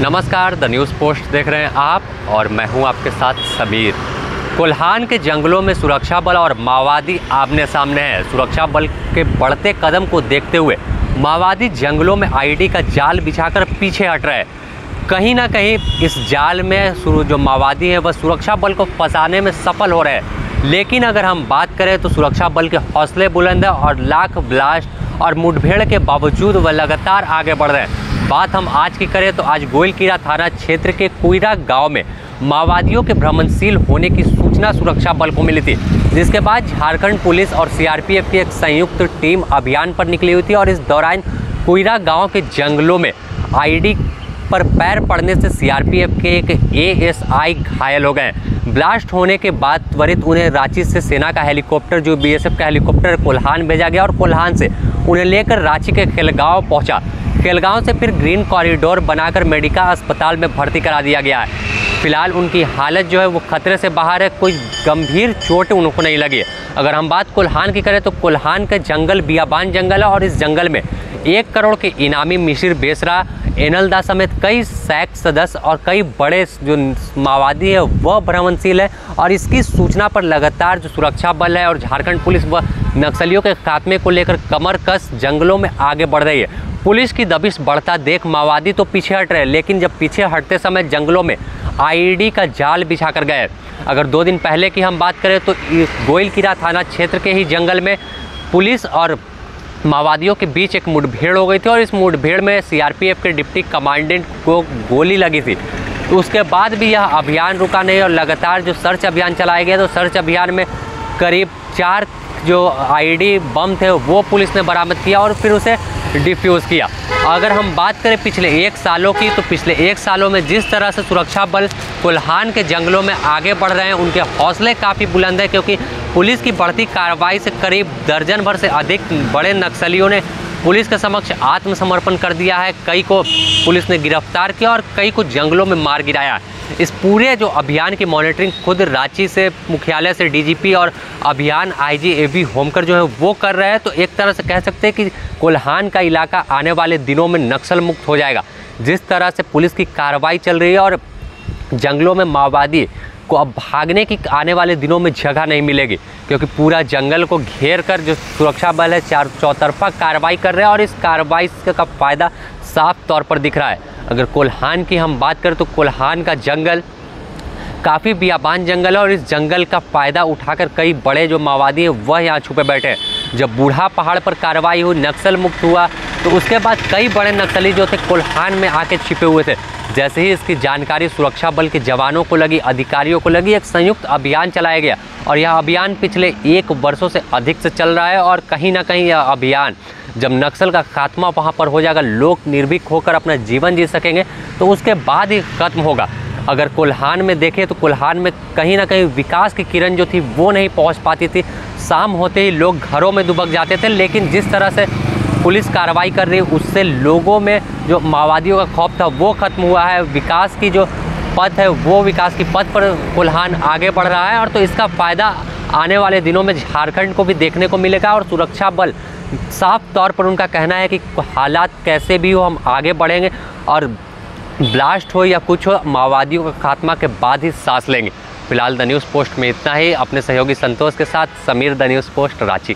नमस्कार, the news post देख रहे हैं आप और मैं हूं आपके साथ समीर। कोल्हान के जंगलों में सुरक्षा बल और माओवादी आमने सामने हैं। सुरक्षा बल के बढ़ते कदम को देखते हुए माओवादी जंगलों में आईडी का जाल बिछाकर पीछे हट रहे हैं। कहीं ना कहीं इस जाल में जो माओवादी हैं वह सुरक्षा बल को फंसाने में सफल हो रहे हैं। लेकिन अगर हम बात करें तो सुरक्षा बल के हौसले बुलंद हैं और लाख ब्लास्ट और मुठभेड़ के बावजूद वह लगातार आगे बढ़ रहे हैं। बात हम आज की करें तो आज गोइलकेरा थाना क्षेत्र के कुइरा गांव में माओवादियों के भ्रमणशील होने की सूचना सुरक्षा बल को मिली थी, जिसके बाद झारखंड पुलिस और सीआरपीएफ की एक संयुक्त टीम अभियान पर निकली हुई थी और इस दौरान कुइरा गांव के जंगलों में आईडी पर पैर पड़ने से सीआरपीएफ के एक एएसआई घायल हो गए। ब्लास्ट होने के बाद त्वरित उन्हें रांची से सेना का हेलीकॉप्टर जो बीएसएफ का हेलीकॉप्टर कोल्हान भेजा गया और कोल्हान से उन्हें लेकर रांची के खेलगांव पहुंचा। खेलगांव से फिर ग्रीन कॉरिडोर बनाकर मेडिका अस्पताल में भर्ती करा दिया गया है। फिलहाल उनकी हालत जो है वो खतरे से बाहर है, कोई गंभीर चोट उनको नहीं लगी है। अगर हम बात कोल्हान की करें तो कोल्हान का जंगल बियाबान जंगल है और इस जंगल में 1 करोड़ के इनामी मिशिर बेसरा, एनलदा समेत कई सैक सदस्य और कई बड़े जो माओवादी है वह भ्रमणशील है और इसकी सूचना पर लगातार जो सुरक्षा बल है और झारखंड पुलिस वह नक्सलियों के खात्मे को लेकर कमर कस जंगलों में आगे बढ़ रही है। पुलिस की दबिश बढ़ता देख माओवादी तो पीछे हट रहे, लेकिन जब पीछे हटते समय जंगलों में आईडी का जाल बिछा कर गए। अगर 2 दिन पहले की हम बात करें तो गोइलकेरा थाना क्षेत्र के ही जंगल में पुलिस और माओवादियों के बीच एक मुठभेड़ हो गई थी और इस मुठभेड़ में सीआरपीएफ के डिप्टी कमांडेंट को गोली लगी थी। तो उसके बाद भी यह अभियान रुका नहीं और लगातार जो सर्च अभियान चलाया गया तो सर्च अभियान में करीब 4 जो आईडी बम थे वो पुलिस ने बरामद किया और फिर उसे डिफ्यूज़ किया। अगर हम बात करें पिछले 1 सालों की तो पिछले 1 सालों में जिस तरह से सुरक्षा बल कोल्हान के जंगलों में आगे बढ़ रहे हैं उनके हौसले काफ़ी बुलंद है, क्योंकि पुलिस की बढ़ती कार्रवाई से करीब दर्जन भर से अधिक बड़े नक्सलियों ने पुलिस के समक्ष आत्मसमर्पण कर दिया है। कई को पुलिस ने गिरफ्तार किया और कई को जंगलों में मार गिराया। इस पूरे जो अभियान की मॉनिटरिंग खुद रांची से मुख्यालय से डीजीपी और अभियान आईजी एवी होमकर जो है वो कर रहे हैं। तो एक तरह से कह सकते हैं कि कोल्हान का इलाका आने वाले दिनों में नक्सल मुक्त हो जाएगा। जिस तरह से पुलिस की कार्रवाई चल रही है और जंगलों में माओवादी को अब भागने की आने वाले दिनों में जगह नहीं मिलेगी, क्योंकि पूरा जंगल को घेर कर जो सुरक्षा बल है चौतरफा कार्रवाई कर रहे हैं और इस कार्रवाई का फ़ायदा साफ तौर पर दिख रहा है। अगर कोल्हान की हम बात करें तो कोल्हान का जंगल काफ़ी बियाबान जंगल है और इस जंगल का फ़ायदा उठाकर कई बड़े जो माओवादी हैं वह यहाँ छुपे बैठे हैं। जब बूढ़ा पहाड़ पर कार्रवाई हुई, नक्सल मुक्त हुआ, तो उसके बाद कई बड़े नक्सली जो थे कोल्हान में आके छिपे हुए थे। जैसे ही इसकी जानकारी सुरक्षा बल के जवानों को लगी, अधिकारियों को लगी, एक संयुक्त अभियान चलाया गया और यह अभियान पिछले 1 वर्षों से अधिक से चल रहा है। और कहीं ना कहीं यह अभियान जब नक्सल का खात्मा वहाँ पर हो जाएगा, लोग निर्भीक होकर अपना जीवन जी सकेंगे, तो उसके बाद ही ख़त्म होगा। अगर कोल्हान में देखें तो कोल्हान में कहीं ना कहीं विकास की किरण जो थी वो नहीं पहुँच पाती थी। शाम होते ही लोग घरों में दुबक जाते थे, लेकिन जिस तरह से पुलिस कार्रवाई कर रही है उससे लोगों में जो माओवादियों का खौफ था वो ख़त्म हुआ है। विकास की जो पथ है वो विकास की पथ पर कोल्हान आगे बढ़ रहा है और तो इसका फ़ायदा आने वाले दिनों में झारखंड को भी देखने को मिलेगा। और सुरक्षा बल साफ तौर पर उनका कहना है कि हालात कैसे भी हो हम आगे बढ़ेंगे और ब्लास्ट हो या कुछ हो, माओवादियों का खात्मा के बाद ही सांस लेंगे। फिलहाल द न्यूज़ पोस्ट में इतना ही। अपने सहयोगी संतोष के साथ Sameer, the news post, Ranchi.